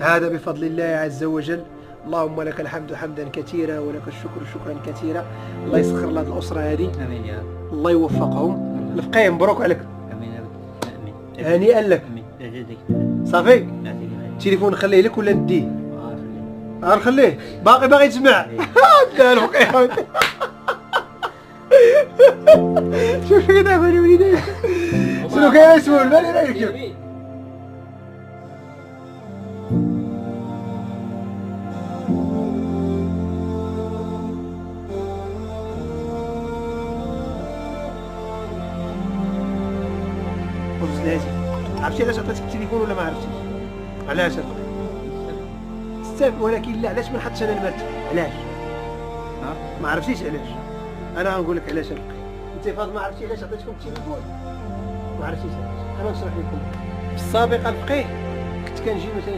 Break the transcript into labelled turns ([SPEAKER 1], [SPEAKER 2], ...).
[SPEAKER 1] هذا بفضل الله عز وجل. اللهم لك الحمد حمدا كثيرا ولك الشكر شكرا كثيرا. الله يسخر لهذه الأسرة هذه.
[SPEAKER 2] امين يا رب.
[SPEAKER 1] الله يوفقهم. الفقيه مبروك عليك.
[SPEAKER 2] امين يا رب. امين.
[SPEAKER 1] هنيئا لك.
[SPEAKER 2] امين. يجزيك.
[SPEAKER 1] صافي. التليفون نخليه لك ولا نديه؟ نخليه. باغي تسمع. انت الفقيه. شوف كذا يا وليدي. شنو كاين يسول بالي رايك. عرفتي علاش عطيتك التليفون ولا ما عرفتيش؟ علاش السبب؟ ولكن لا، علاش ما نحطش انا المرتب؟ علاش؟ ما عرفتيش علاش؟ انا غنقول لك علاش. انت فاضل ما عرفتي علاش عطيتكم التليفون؟ ما عرفتيش علاش؟ انا نشرح لكم. في السابق الفقيه كنت كنجي مثلا